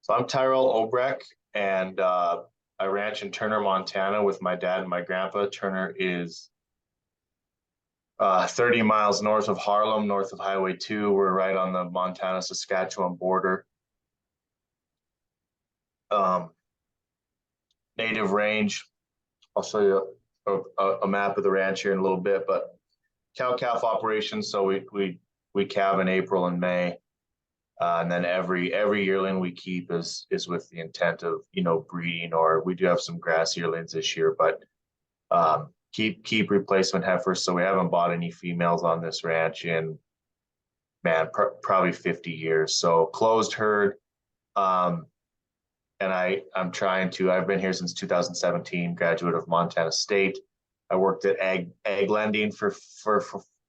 So I'm Tyrell Obrecht, and I ranch in Turner, Montana with my dad and my grandpa. Turner is 30 miles north of Harlem, north of Highway 2. We're right on the Montana-Saskatchewan border. Um, Native range. I'll show you a map of the ranch here in a little bit, but cow-calf operations. So we calve in April and May. And then every yearling we keep is with the intent of breeding, or we do have some grass yearlings this year, but keep replacement heifers. So we haven't bought any females on this ranch in probably 50 years. So closed herd, and I've been here since 2017, graduate of Montana State. I worked at egg lending for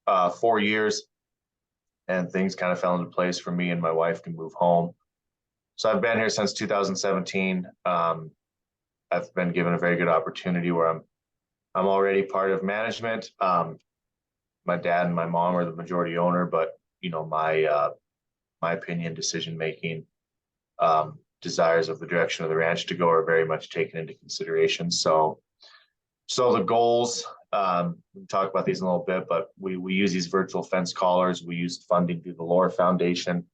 4 years. And things kind of fell into place for me and my wife to move home. So I've been here since 2017. I've been given a very good opportunity where I'm already part of management. My dad and my mom are the majority owner, but my opinion, decision making, desires of the direction of the ranch to go are very much taken into consideration. So the goals, we'll talk about these in a little bit, but we use these virtual fence collars. We used funding through the Lower Foundation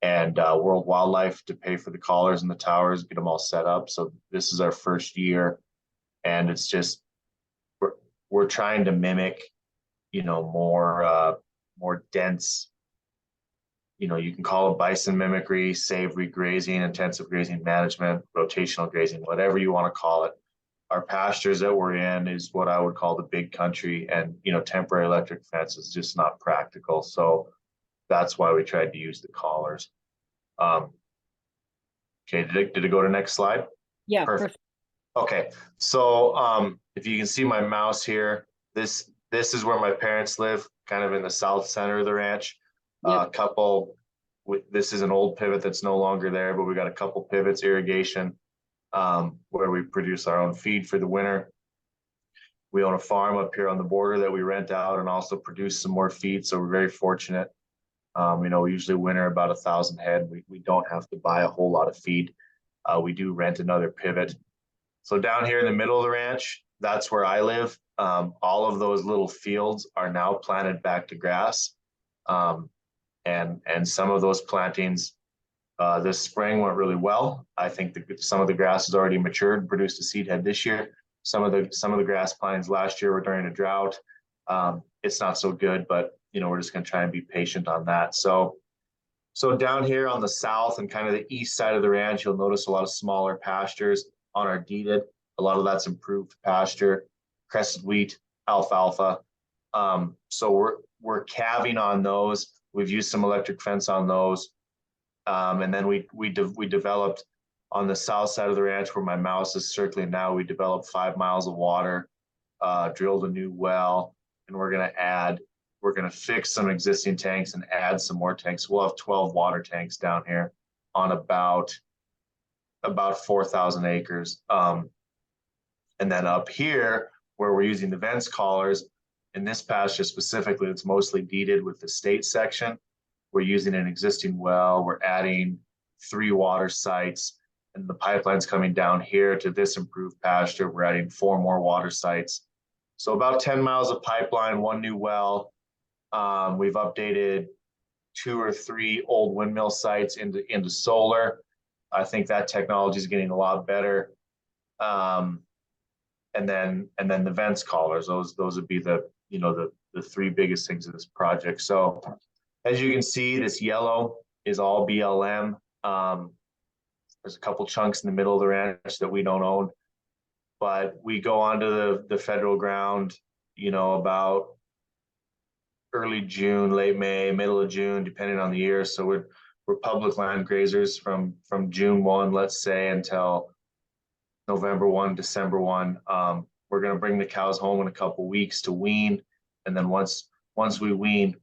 and World Wildlife to pay for the collars and the towers, get them all set up. So this is our first year, and it's just we're trying to mimic, more dense. You can call it bison mimicry, savory grazing, intensive grazing management, rotational grazing, whatever you want to call it. Our pastures that we're in is what I would call the big country, and temporary electric fence is just not practical. So that's why we tried to use the collars. Okay, did it go to next slide? Yeah, perfect. Okay, so if you can see my mouse here, this is where my parents live, kind of in the south center of the ranch. Yep. This is an old pivot that's no longer there, but we got a couple pivots, irrigation, where we produce our own feed for the winter. We own a farm up here on the border that we rent out and also produce some more feed. So we're very fortunate. We usually winter about 1,000 head. We don't have to buy a whole lot of feed. We do rent another pivot. So down here in the middle of the ranch, that's where I live. All of those little fields are now planted back to grass. And some of those plantings this spring went really well. I think some of the grass has already matured and produced a seed head this year. Some of the grass plantings last year were during a drought. It's not so good, but we're just going to try and be patient on that. So down here on the south and kind of the east side of the ranch, you'll notice a lot of smaller pastures on our deeded. A lot of that's improved pasture, crested wheat, alfalfa. So we're calving on those. We've used some electric fence on those. And then we developed on the south side of the ranch where my mouse is circling now. We developed 5 miles of water, drilled a new well, and we're going to fix some existing tanks and add some more tanks. We'll have 12 water tanks down here on about 4,000 acres. And then up here where we're using the Vence collars, in this pasture specifically, it's mostly deeded with the state section. We're using an existing well. We're adding 3 water sites, and the pipeline's coming down here to this improved pasture. We're adding 4 more water sites. So about 10 miles of pipeline, 1 new well. We've updated 2 or 3 old windmill sites into solar. I think that technology is getting a lot better. And then the Vence collars. Those would be the 3 biggest things of this project. So as you can see, this yellow is all BLM. There's a couple chunks in the middle of the ranch that we don't own, but we go onto the federal ground, about early June, late May, middle of June, depending on the year. So we're public land grazers from June 1, let's say, until November 1, December 1. We're going to bring the cows home in a couple weeks to wean, and then once we wean,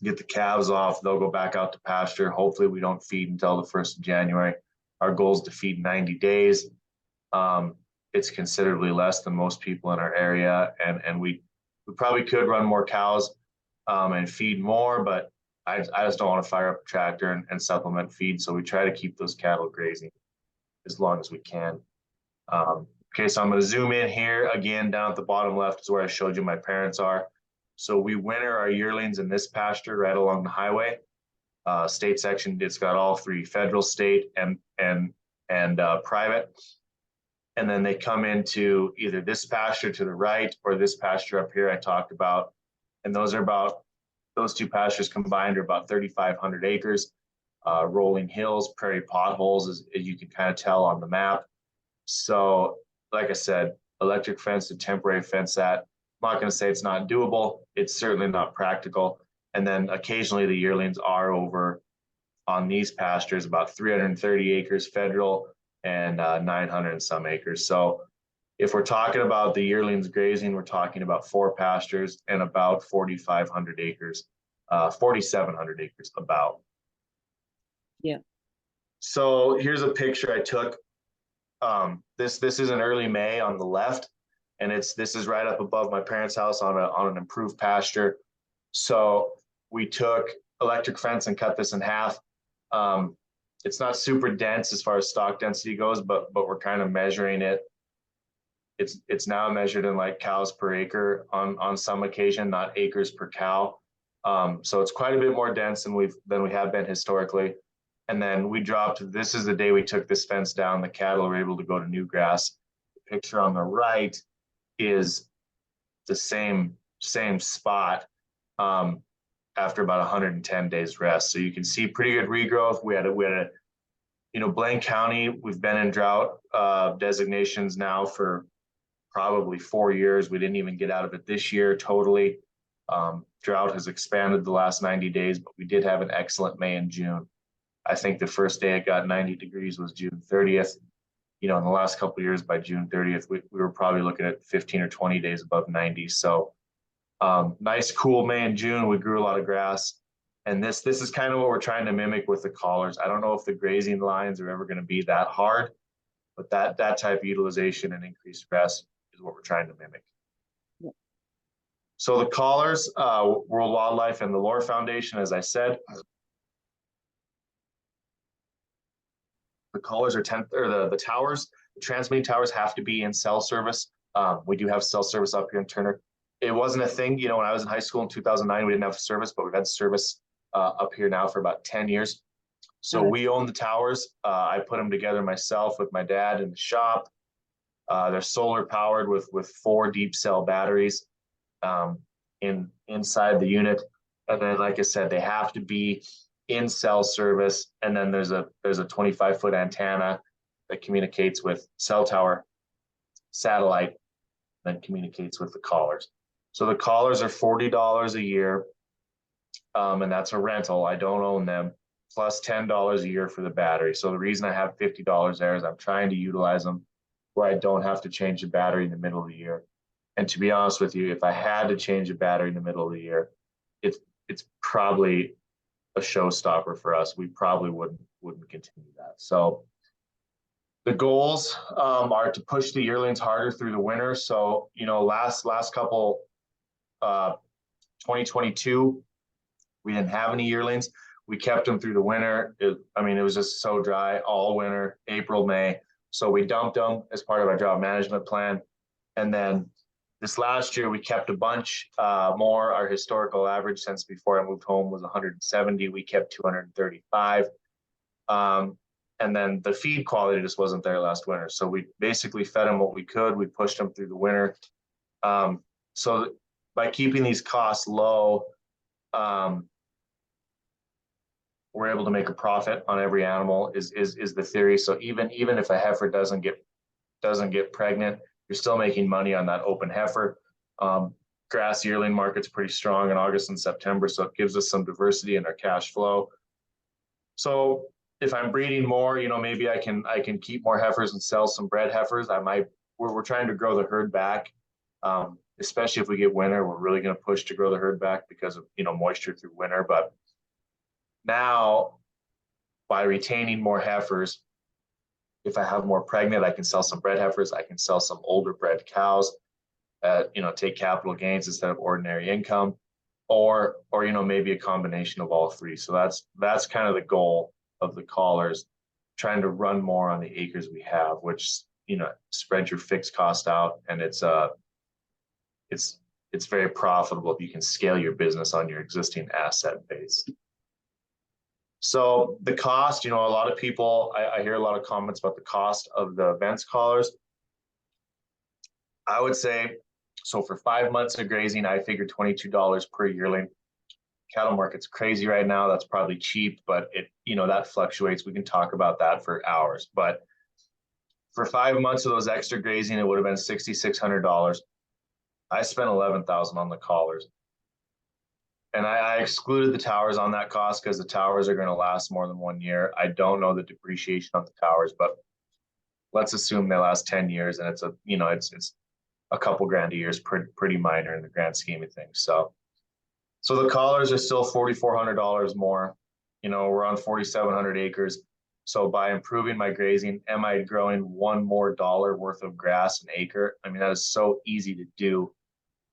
get the calves off, they'll go back out to pasture. Hopefully we don't feed until the 1st of January. Our goal is to feed 90 days. It's considerably less than most people in our area, and we probably could run more cows and feed more, but I just don't want to fire up a tractor and supplement feed. So we try to keep those cattle grazing as long as we can. Okay, so I'm going to zoom in here again. Down at the bottom left is where I showed you my parents are. So we winter our yearlings in this pasture right along the highway. State section, it's got all three: federal, state, and private. And then they come into either this pasture to the right or this pasture up here I talked about. And those two pastures combined are about 3,500 acres. Rolling hills, prairie potholes, as you can kind of tell on the map. So, like I said, electric fence to temporary fence that. I'm not going to say it's not doable. It's certainly not practical. And then occasionally the yearlings are over on these pastures, about 330 acres federal and 900 and some acres. So if we're talking about the yearlings grazing, we're talking about 4 pastures and about 4,500 acres, 4,700 acres about. Yeah. So here's a picture I took. This is in early May on the left, and this is right up above my parents' house on an improved pasture. So we took electric fence and cut this in half. It's not super dense as far as stock density goes, but we're kind of measuring it. It's now measured in like cows per acre on some occasion, not acres per cow. So it's quite a bit more dense than we have been historically. And then we dropped, this is the day we took this fence down. The cattle were able to go to new grass. The picture on the right is the same spot after about 110 days rest. So you can see pretty good regrowth. We had a, Blaine County, we've been in drought designations now for probably 4 years. We didn't even get out of it this year totally. Drought has expanded the last 90 days, but we did have an excellent May and June. I think the first day it got 90 degrees was June 30th. In the last couple of years by June 30th, we were probably looking at 15 or 20 days above 90. So nice, cool May and June. We grew a lot of grass. And this is kind of what we're trying to mimic with the collars. I don't know if the grazing lines are ever going to be that hard, but that type of utilization and increased grass is what we're trying to mimic. Yep. So the collars, World Wildlife and the Lore Foundation, as I said, the collars are the towers, the transmitting towers have to be in cell service. We do have cell service up here in Turner. It wasn't a thing, when I was in high school in 2009, we didn't have service, but we've had service up here now for about 10 years. So we own the towers. I put them together myself with my dad in the shop. They're solar powered with 4 deep cell batteries inside the unit. And then, like I said, they have to be in cell service. And then there's a 25-foot antenna that communicates with cell tower, satellite, then communicates with the collars. So the collars are $40 a year, and that's a rental. I don't own them, plus $10 a year for the battery. So the reason I have $50 there is I'm trying to utilize them where I don't have to change the battery in the middle of the year. And to be honest with you, if I had to change a battery in the middle of the year, it's probably a showstopper for us. We probably wouldn't continue that. So the goals are to push the yearlings harder through the winter. So last couple 2022, we didn't have any yearlings. We kept them through the winter. It was just so dry all winter, April, May. So we dumped them as part of our drought management plan. And then this last year, we kept a bunch more. Our historical average since before I moved home was 170. We kept 235. And then the feed quality just wasn't there last winter. So we basically fed them what we could. We pushed them through the winter. So by keeping these costs low, we're able to make a profit on every animal is the theory. So even if a heifer doesn't get pregnant, you're still making money on that open heifer. Grass yearling market's pretty strong in August and September, so it gives us some diversity in our cash flow. So if I'm breeding more, maybe I can keep more heifers and sell some bred heifers. We're trying to grow the herd back, especially if we get winter. We're really going to push to grow the herd back because of moisture through winter. But now, by retaining more heifers, if I have more pregnant, I can sell some bred heifers. I can sell some older bred cows, take capital gains instead of ordinary income. or you know, maybe a combination of all three. So that's kind of the goal of the collars, trying to run more on the acres we have, which, you know, spread your fixed cost out, and it's very profitable if you can scale your business on your existing asset base. So the cost, you know, a lot of people, I hear a lot of comments about the cost of the Vence collars. I would say, so for 5 months of grazing, I figured $22 per yearling. Cattle market's crazy right now. That's probably cheap, but it, you know, that fluctuates. We can talk about that for hours. But for 5 months of those extra grazing, it would have been $6,600. I spent $11,000 on the collars. And I excluded the towers on that cost because the towers are going to last more than 1 year. I don't know the depreciation on the towers, but let's assume they last 10 years, and it's a, you know, it's a couple grand a year is pretty minor in the grand scheme of things. So the collars are still $4,400 more. You know, we're on 4,700 acres. So by improving my grazing, am I growing $1 more worth of grass an acre? I mean, that is so easy to do.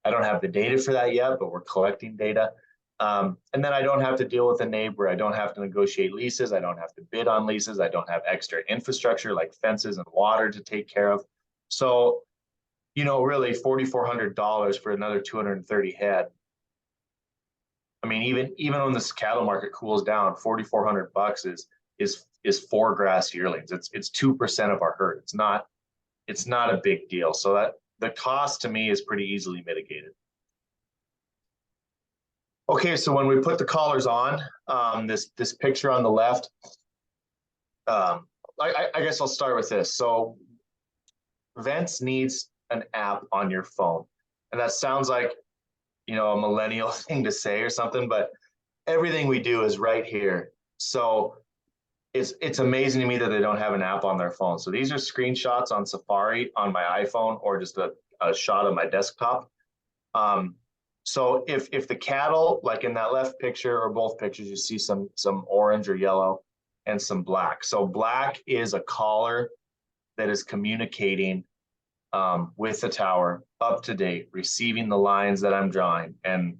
I don't have the data for that yet, but we're collecting data. And then I don't have to deal with a neighbor. I don't have to negotiate leases. I don't have to bid on leases. I don't have extra infrastructure like fences and water to take care of. So, you know, really $4,400 for another 230 head. I mean, even when this cattle market cools down, $4,400 is 4 grass yearlings. It's 2% of our herd. It's not a big deal. So that the cost to me is pretty easily mitigated. Okay, so when we put the collars on, this picture on the left, I guess I'll start with this. So Vence needs an app on your phone, and that sounds like, you know, a millennial thing to say or something, but everything we do is right here. So it's amazing to me that they don't have an app on their phone. So these are screenshots on Safari on my iPhone, or just a shot of my desktop. So if the cattle, like in that left picture or both pictures, you see some orange or yellow and some black. So black is a collar that is communicating with the tower, up to date, receiving the lines that I'm drawing and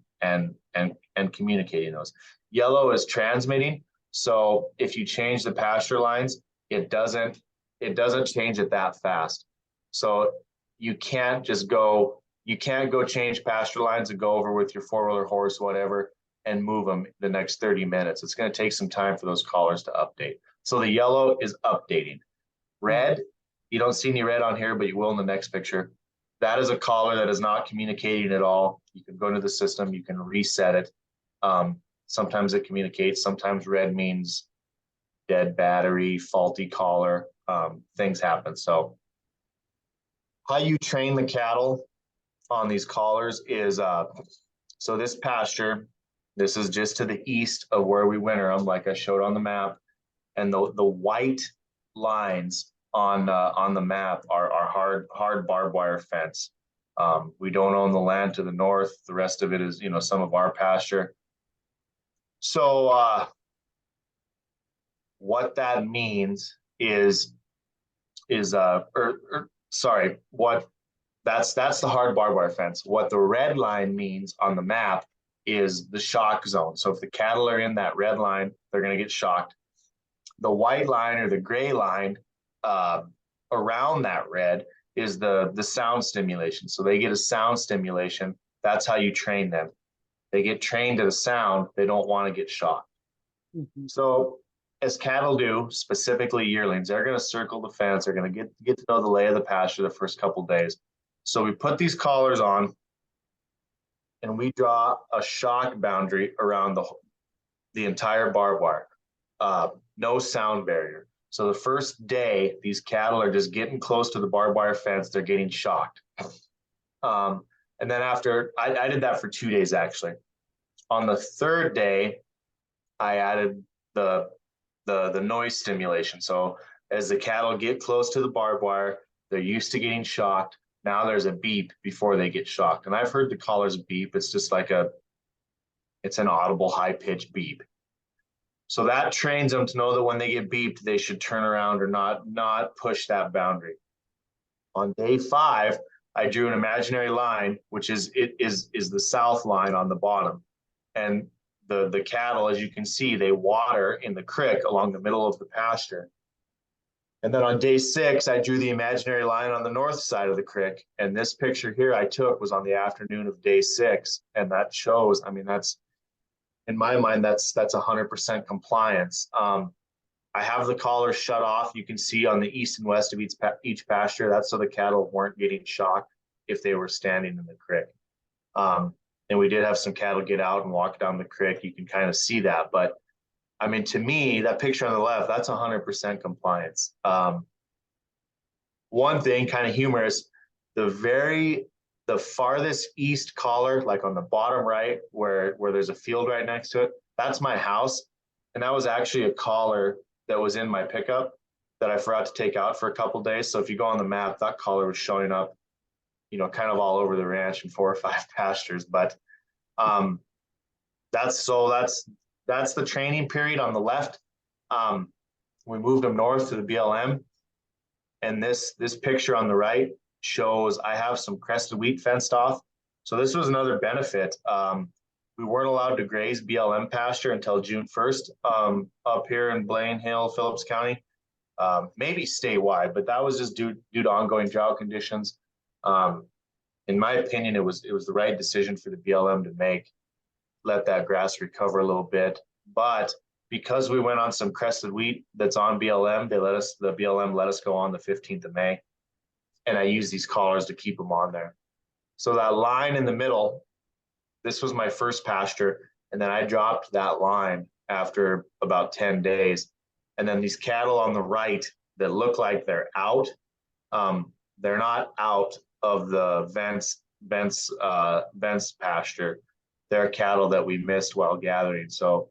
communicating those. Yellow is transmitting. So if you change the pasture lines, it doesn't change it that fast. So you can't go change pasture lines and go over with your 4-wheeler horse, whatever, and move them the next 30 minutes. It's going to take some time for those collars to update. So the yellow is updating. Red, you don't see any red on here, but you will in the next picture. That is a collar that is not communicating at all. You can go into the system, you can reset it. Sometimes it communicates, sometimes red means dead battery, faulty collar, things happen. So how you train the cattle on these collars is, so this pasture, this is just to the east of where we winter them, like I showed on the map. And the white lines on the map are hard barbed wire fence. We don't own the land to the north. The rest of it is, you know, some of our pasture. So what that means is what that's the hard barbed wire fence. What the red line means on the map is the shock zone. So if the cattle are in that red line, they're going to get shocked. The white line or the gray line around that red is the sound stimulation. So they get a sound stimulation. That's how you train them. They get trained to the sound. They don't want to get shocked. Mm-hmm. So as cattle do, specifically yearlings, they're going to circle the fence. They're going to get to know the lay of the pasture the first couple of days. So we put these collars on, and we draw a shock boundary around the entire barbed wire. No sound barrier. So the first day, these cattle are just getting close to the barbed wire fence. They're getting shocked. And then after, I did that for 2 days, actually. On the third day, I added the noise stimulation. So as the cattle get close to the barbed wire, they're used to getting shocked. Now there's a beep before they get shocked. And I've heard the collars beep. It's just like it's an audible high-pitched beep. So that trains them to know that when they get beeped, they should turn around or not push that boundary. On day 5, I drew an imaginary line, which is the south line on the bottom. And the cattle, as you can see, they water in the creek along the middle of the pasture. And then on day 6, I drew the imaginary line on the north side of the creek. And this picture here I took was on the afternoon of day 6. And that shows, I mean, that's, in my mind, that's 100% compliance. I have the collars shut off. You can see on the east and west of each pasture. That's so the cattle weren't getting shocked if they were standing in the creek. And we did have some cattle get out and walk down the creek. You can kind of see that. But I mean, to me, that picture on the left, that's 100% compliance. One thing, kind of humorous, the farthest east collar, like on the bottom right, where there's a field right next to it, that's my house. And that was actually a collar that was in my pickup that I forgot to take out for a couple days. So if you go on the map, that collar was showing up, kind of all over the ranch in 4 or 5 pastures. But that's the training period on the left. We moved them north to the BLM. And this picture on the right shows I have some crested wheat fenced off. So this was another benefit. We weren't allowed to graze BLM pasture until June 1st up here in Blaine Hill, Phillips County, maybe statewide, but that was just due to ongoing drought conditions. In my opinion, it was the right decision for the BLM to make, let that grass recover a little bit. But because we went on some crested wheat that's on BLM, the BLM let us go on the 15th of May. And I used these collars to keep them on there. So that line in the middle, this was my first pasture. And then I dropped that line after about 10 days. And then these cattle on the right that look like they're out, they're not out of the Vence pasture. They're cattle that we missed while gathering. So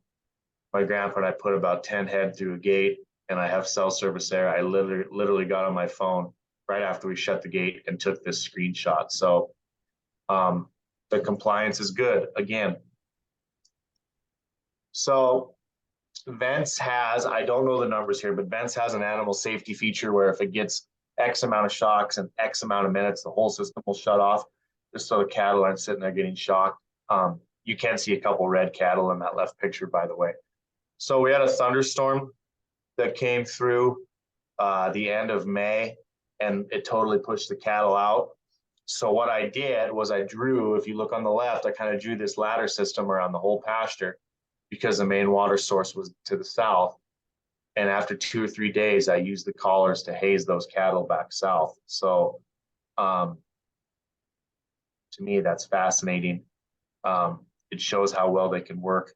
my grandpa and I put about 10 head through a gate, and I have cell service there. I literally got on my phone right after we shut the gate and took this screenshot. So the compliance is good again. So Vence has, I don't know the numbers here, but Vence has an animal safety feature where if it gets X amount of shocks and X amount of minutes, the whole system will shut off just so the cattle aren't sitting there getting shocked. You can see a couple red cattle in that left picture, by the way. So we had a thunderstorm that came through the end of May, and it totally pushed the cattle out. So what I did was I drew, if you look on the left, I kind of drew this ladder system around the whole pasture because the main water source was to the south. And after 2 or 3 days, I used the collars to haze those cattle back south. So to me, that's fascinating. It shows how well they can work.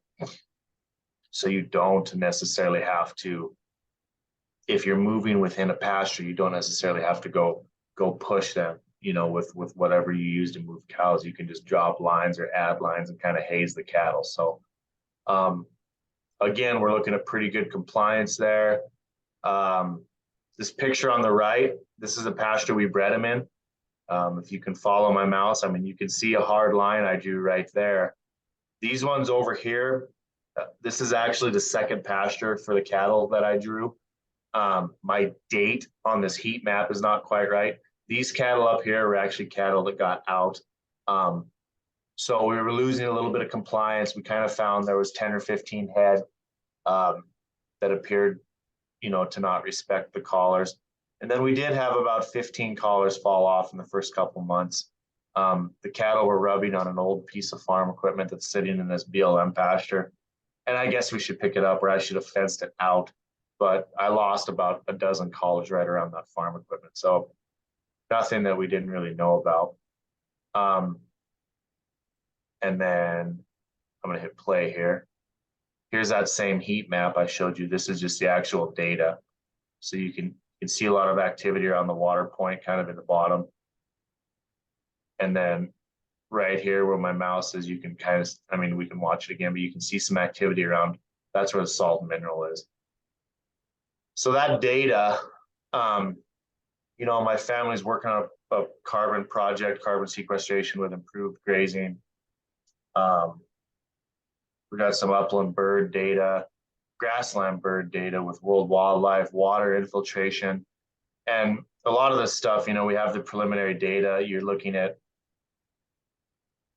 So you don't necessarily have to, if you're moving within a pasture, you don't necessarily have to go push them, with whatever you use to move cows. You can just drop lines or add lines and kind of haze the cattle. So again, we're looking at pretty good compliance there. This picture on the right, this is a pasture we bred them in. If you can follow my mouse, I mean, you can see a hard line I drew right there. These ones over here, this is actually the second pasture for the cattle that I drew. My date on this heat map is not quite right. These cattle up here were actually cattle that got out. So we were losing a little bit of compliance. We kind of found there was 10 or 15 head that appeared, to not respect the collars. And then we did have about 15 collars fall off in the first couple months. The cattle were rubbing on an old piece of farm equipment that's sitting in this BLM pasture. And I guess we should pick it up, or I should have fenced it out. But I lost about a dozen collars right around that farm equipment. So nothing that we didn't really know about. And then I'm going to hit play here. Here's that same heat map I showed you. This is just the actual data. So you can see a lot of activity around the water point, kind of in the bottom. And then right here where my mouse is, you can kind of, I mean, we can watch it again, but you can see some activity around. That's where the salt and mineral is. So that data, my family's working on a carbon project, carbon sequestration with improved grazing. We got some upland bird data, grassland bird data with world wildlife, water infiltration. And a lot of this stuff, we have the preliminary data. You're looking at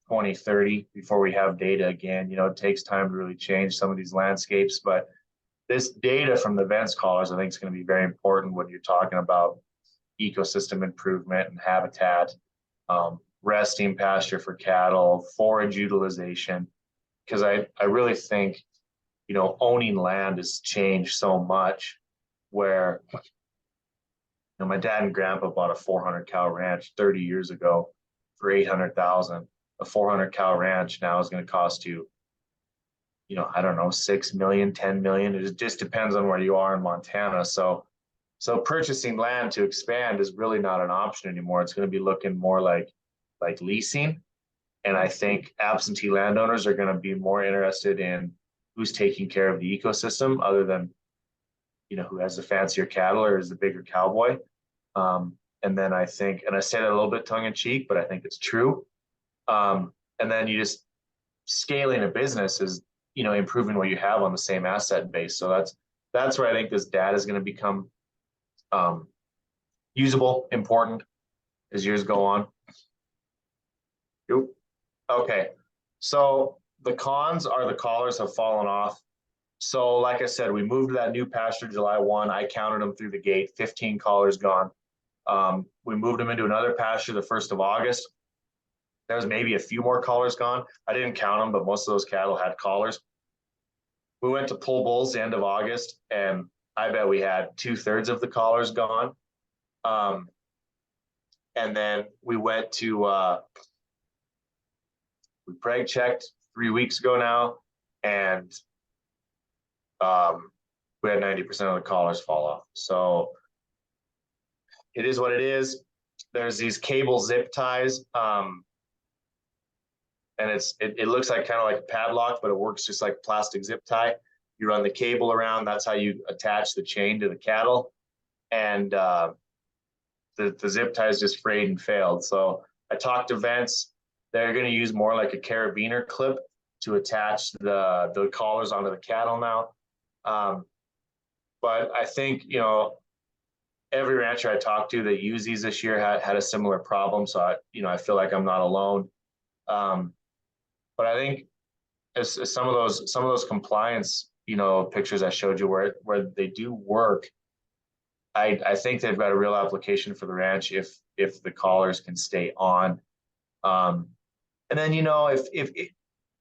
2030 before we have data again. It takes time to really change some of these landscapes, but this data from the Vence collars, I think, is going to be very important when you're talking about ecosystem improvement and habitat, resting pasture for cattle, forage utilization, because I really think, owning land has changed so much where, my dad and grandpa bought a 400 cow ranch 30 years ago for 800,000. A 400 cow ranch now is going to cost you, I don't know, 6 million, 10 million. It just depends on where you are in Montana. So purchasing land to expand is really not an option anymore. It's going to be looking more like leasing. And I think absentee landowners are going to be more interested in who's taking care of the ecosystem other than, who has the fancier cattle or is the bigger cowboy. And then I think, and I say that a little bit tongue in cheek, but I think it's true. And then you just scaling a business is, improving what you have on the same asset base. So that's where I think this data is going to become usable, important as years go on. Yep. Okay. So the cons are the collars have fallen off. So like I said, we moved to that new pasture July 1. I counted them through the gate, 15 collars gone. We moved them into another pasture the 1st of August. There was maybe a few more collars gone. I didn't count them, but most of those cattle had collars. We went to pull bulls the end of August, and I bet we had 2/3 of the collars gone. And then we went to, we preg checked 3 weeks ago now, and we had 90% of the collars fall off. So it is what it is. There's these cable zip ties. And it looks like kind of like a padlock, but it works just like plastic zip tie. You run the cable around. That's how you attach the chain to the cattle. And the zip tie is just frayed and failed. So I talked to Vence. They're going to use more like a carabiner clip to attach the collars onto the cattle now. But I think, every rancher I talked to that used these this year had a similar problem. So I feel like I'm not alone. But I think as some of those compliance, pictures I showed you where they do work, I think they've got a real application for the ranch if the collars can stay on. And then,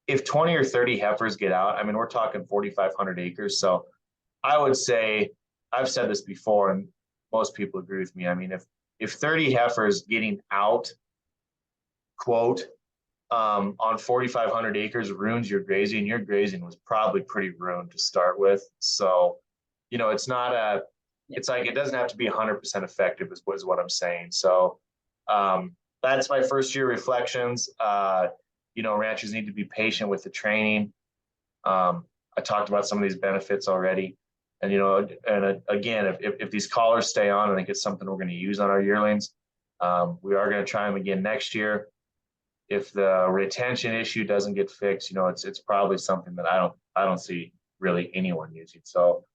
if 20 or 30 heifers get out, I mean, we're talking 4,500 acres. So I would say, I've said this before, and most people agree with me. I mean, if 30 heifers getting out, quote, on 4,500 acres ruins your grazing, your grazing was probably pretty ruined to start with. So, it's not it's like, it doesn't have to be 100% effective is what I'm saying. So, that's my first year reflections. Ranchers need to be patient with the training. I talked about some of these benefits already. And, again, if these collars stay on, I think it's something we're going to use on our yearlings. We are going to try them again next year. If the retention issue doesn't get fixed, it's probably something that I don't see really anyone using. So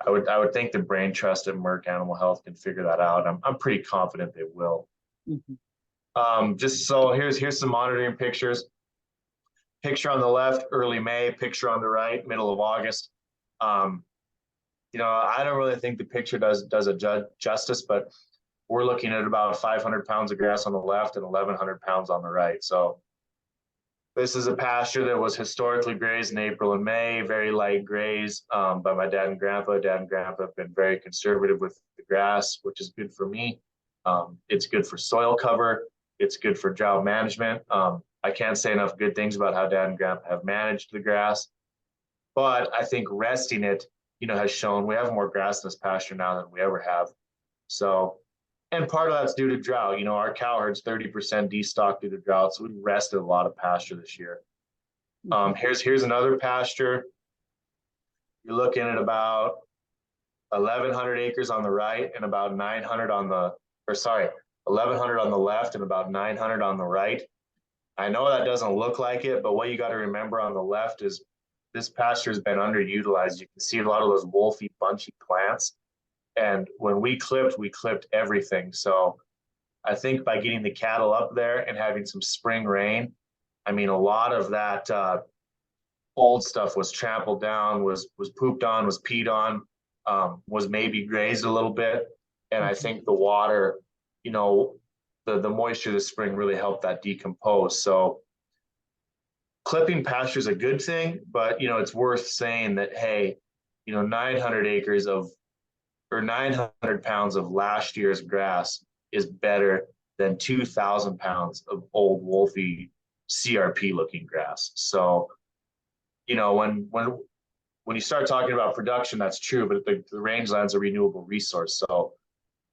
I would think the brain trust at Merck Animal Health can figure that out. I'm pretty confident they will. Mm-hmm. Just so here's some monitoring pictures. Picture on the left, early May. Picture on the right, middle of August. I don't really think the picture does a justice, but we're looking at about 500 pounds of grass on the left and 1,100 pounds on the right. So this is a pasture that was historically grazed in April and May, very light graze by my dad and grandpa. Dad and grandpa have been very conservative with the grass, which is good for me. It's good for soil cover. It's good for drought management. I can't say enough good things about how dad and grandpa have managed the grass. But I think resting it, has shown we have more grass in this pasture now than we ever have. So, and part of that's due to drought. Our cow herd's 30% destocked due to drought, so we rested a lot of pasture this year. Here's another pasture. You're looking at about 1,100 acres on the right and about 900 1,100 on the left and about 900 on the right. I know that doesn't look like it, but what you got to remember on the left is this pasture has been underutilized. You can see a lot of those wolfy, bunchy plants. And when we clipped everything. So I think by getting the cattle up there and having some spring rain, I mean, a lot of that old stuff was trampled down, was pooped on, was peed on, was maybe grazed a little bit. And I think the water, you know, the moisture of the spring really helped that decompose. So clipping pasture is a good thing, but you know, it's worth saying that, hey, you know, 900 acres of or 900 pounds of last year's grass is better than 2,000 pounds of old wolfy CRP looking grass. So, you know, when you start talking about production, that's true, but the rangeland's a renewable resource. So,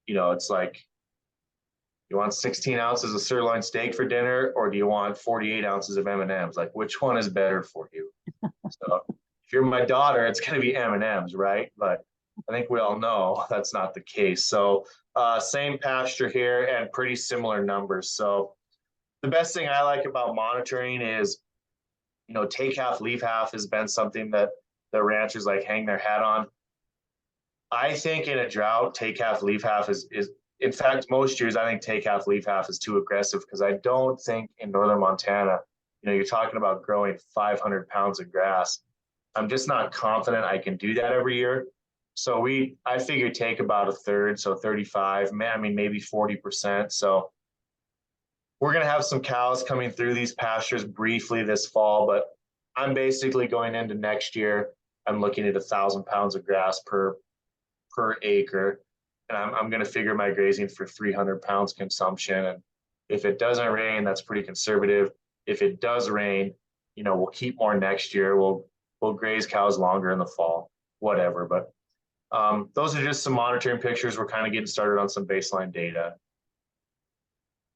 you know, it's like, you want 16 ounces of sirloin steak for dinner, or do you want 48 ounces of M&Ms? Like, which one is better for you? So if you're my daughter, it's going to be M&Ms, right? But I think we all know that's not the case. So same pasture here and pretty similar numbers. So the best thing I like about monitoring is, you know, take half, leave half has been something that the ranchers like hang their hat on. I think in a drought, take half, leave half is in fact, most years I think take half, leave half is too aggressive, because I don't think in northern Montana, you know, you're talking about growing 500 pounds of grass. I'm just not confident I can do that every year. So I figure take about a third, so 35, I mean, maybe 40%. So we're going to have some cows coming through these pastures briefly this fall, but I'm basically going into next year. I'm looking at 1,000 pounds of grass per acre. And I'm going to figure my grazing for 300 pounds consumption. And if it doesn't rain, that's pretty conservative. If it does rain, you know, we'll keep more next year. We'll graze cows longer in the fall, whatever. But those are just some monitoring pictures. We're kind of getting started on some baseline data.